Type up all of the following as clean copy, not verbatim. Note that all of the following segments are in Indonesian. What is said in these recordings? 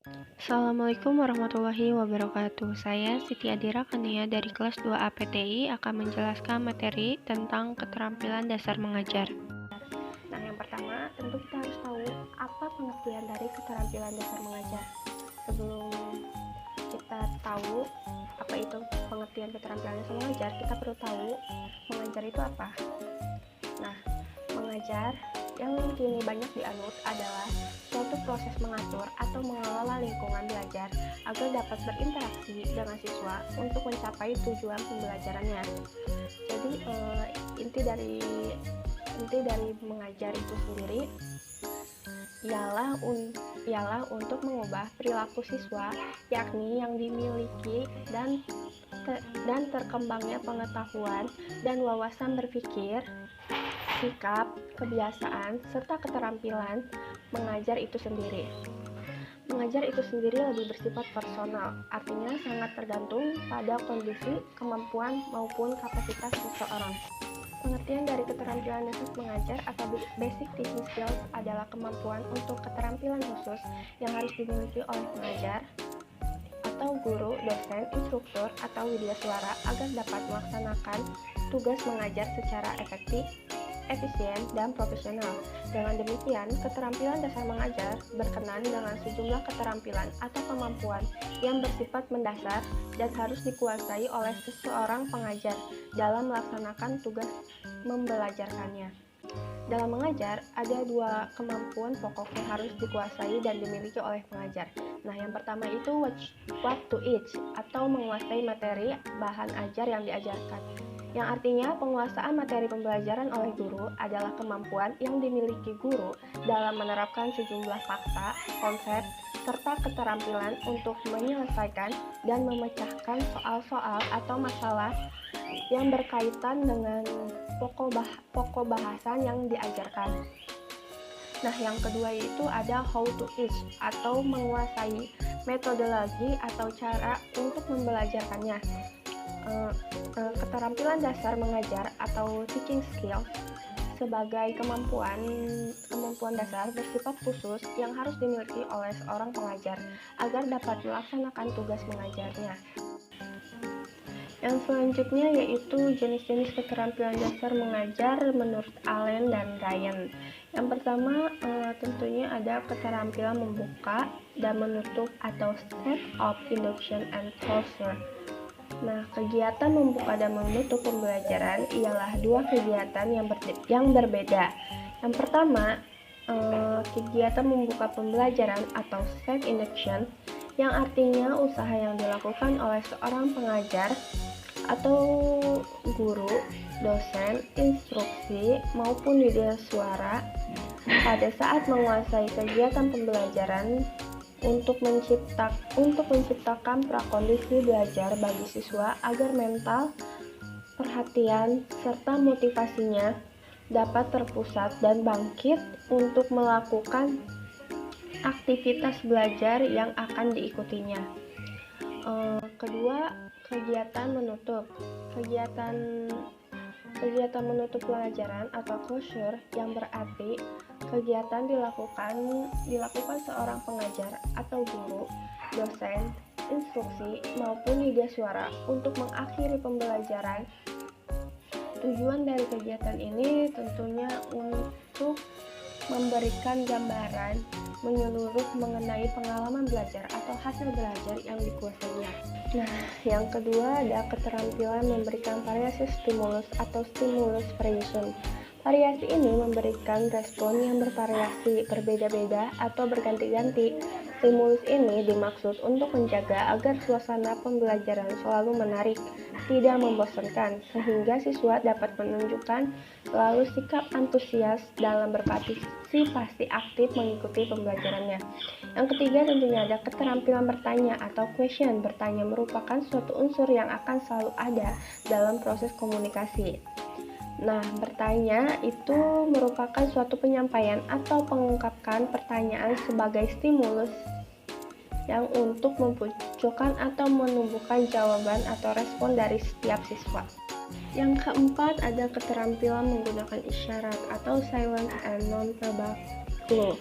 Assalamualaikum warahmatullahi wabarakatuh. Saya Siti Adira Kania dari kelas 2A PTI akan menjelaskan materi tentang keterampilan dasar mengajar. Nah, yang pertama, tentu kita harus tahu apa pengertian dari keterampilan dasar mengajar. Sebelum kita tahu apa itu pengertian keterampilan dasar mengajar, kita perlu tahu mengajar itu apa. Nah, mengajar yang kini banyak dianut adalah suatu proses mengatur atau mengelola lingkungan belajar agar dapat berinteraksi dengan siswa untuk mencapai tujuan pembelajarannya. Jadi inti dari mengajar itu sendiri ialah untuk mengubah perilaku siswa, yakni yang dimiliki dan terkembangnya pengetahuan dan wawasan berpikir, sikap, kebiasaan, serta keterampilan mengajar itu sendiri. Mengajar itu sendiri lebih bersifat personal, artinya sangat tergantung pada kondisi, kemampuan, maupun kapasitas seseorang. Pengertian dari keterampilan dasar mengajar atau basic teaching skills adalah kemampuan untuk keterampilan khusus yang harus dimiliki oleh pengajar atau guru, dosen, instruktur, atau widyaswara agar dapat melaksanakan tugas mengajar secara efektif, efisien, dan profesional. Dengan demikian, keterampilan dasar mengajar berkenaan dengan sejumlah keterampilan atau kemampuan yang bersifat mendasar dan harus dikuasai oleh seseorang pengajar dalam melaksanakan tugas membelajarkannya. Dalam mengajar, ada dua kemampuan pokok yang harus dikuasai dan dimiliki oleh pengajar. Nah, yang pertama itu what to teach atau menguasai materi bahan ajar yang diajarkan. Yang artinya penguasaan materi pembelajaran oleh guru adalah kemampuan yang dimiliki guru dalam menerapkan sejumlah fakta, konsep, serta keterampilan untuk menyelesaikan dan memecahkan soal-soal atau masalah yang berkaitan dengan pokok bahasan yang diajarkan. Nah, yang kedua itu ada how to teach atau menguasai metodologi atau cara untuk membelajarkannya. Keterampilan dasar mengajar atau teaching skills sebagai kemampuan dasar bersifat khusus yang harus dimiliki oleh seorang pengajar agar dapat melaksanakan tugas mengajarnya. Yang selanjutnya yaitu jenis-jenis keterampilan dasar mengajar menurut Allen dan Ryan. Yang pertama tentunya ada keterampilan membuka dan menutup atau set of induction and closure. Nah, kegiatan membuka dan menutup pembelajaran ialah dua kegiatan yang berbeda. Yang pertama, kegiatan membuka pembelajaran atau set induction yang artinya usaha yang dilakukan oleh seorang pengajar atau guru, dosen, instruksi, maupun widyaswara pada saat menguasai kegiatan pembelajaran untuk menciptakan prakondisi belajar bagi siswa agar mental, perhatian, serta motivasinya dapat terpusat dan bangkit untuk melakukan aktivitas belajar yang akan diikutinya. Kedua, kegiatan menutup. Kegiatan menutup pelajaran atau closure yang berarti kegiatan dilakukan seorang pengajar atau guru, dosen, instruksi, maupun widyaswara untuk mengakhiri pembelajaran. Tujuan dari kegiatan ini tentunya untuk memberikan gambaran menyeluruh mengenai pengalaman belajar atau hasil belajar yang dikuasainya. Nah, yang kedua ada keterampilan memberikan variasi stimulus atau stimulus variation. Variasi ini memberikan respon yang bervariasi, berbeda-beda, atau berganti-ganti. Stimulus ini dimaksud untuk menjaga agar suasana pembelajaran selalu menarik, tidak membosankan, sehingga siswa dapat menunjukkan selalu sikap antusias dalam berpartisipasi aktif mengikuti pembelajarannya. Yang ketiga tentunya ada keterampilan bertanya atau question. Bertanya merupakan suatu unsur yang akan selalu ada dalam proses komunikasi. Nah, bertanya itu merupakan suatu penyampaian atau mengungkapkan pertanyaan sebagai stimulus yang untuk memunculkan atau menumbuhkan jawaban atau respon dari setiap siswa. Yang keempat ada keterampilan menggunakan isyarat atau silent and non-verbal Clue.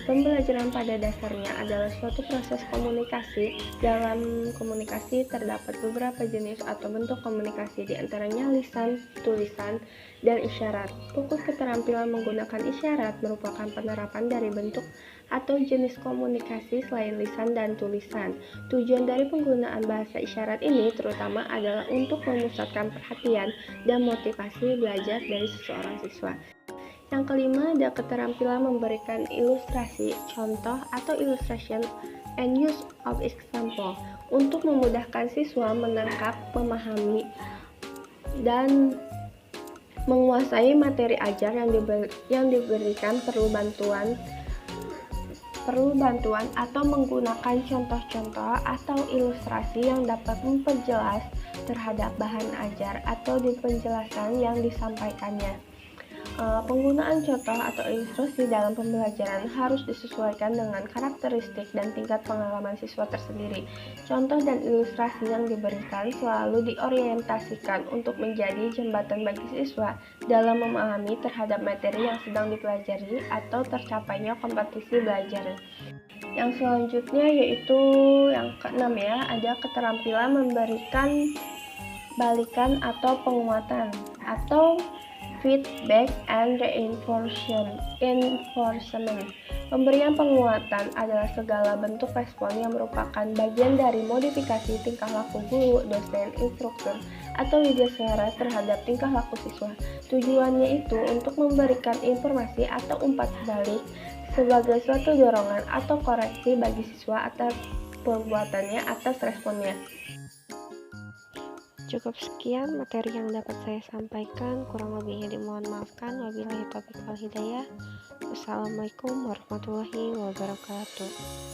Pembelajaran pada dasarnya adalah suatu proses komunikasi. Dalam komunikasi terdapat beberapa jenis atau bentuk komunikasi, di antaranya lisan, tulisan, dan isyarat. Fokus keterampilan menggunakan isyarat merupakan penerapan dari bentuk atau jenis komunikasi selain lisan dan tulisan. Tujuan dari penggunaan bahasa isyarat ini terutama adalah untuk memusatkan perhatian dan motivasi belajar dari seseorang siswa. Yang kelima, ada keterampilan memberikan ilustrasi, contoh atau illustration and use of example untuk memudahkan siswa menangkap, memahami, dan menguasai materi ajar yang diberikan perlu bantuan atau menggunakan contoh-contoh atau ilustrasi yang dapat memperjelas terhadap bahan ajar atau di penjelasan yang disampaikannya. Penggunaan contoh atau ilustrasi dalam pembelajaran harus disesuaikan dengan karakteristik dan tingkat pengalaman siswa tersendiri. Contoh dan ilustrasi yang diberikan selalu diorientasikan untuk menjadi jembatan bagi siswa dalam memahami terhadap materi yang sedang dipelajari atau tercapainya kompetisi belajar. Yang selanjutnya yaitu yang keenam ya, ada keterampilan memberikan balikan atau penguatan atau feedback and reinforcement. Pemberian penguatan adalah segala bentuk respon yang merupakan bagian dari modifikasi tingkah laku guru, dosen, instruktur, atau widyaswara terhadap tingkah laku siswa. Tujuannya itu untuk memberikan informasi atau umpan balik sebagai suatu dorongan atau koreksi bagi siswa atas perbuatannya atas responnya. Cukup sekian materi yang dapat saya sampaikan, kurang lebihnya dimohon maafkan. Wabillahi taufiq wal hidayah. Wassalamualaikum warahmatullahi wabarakatuh.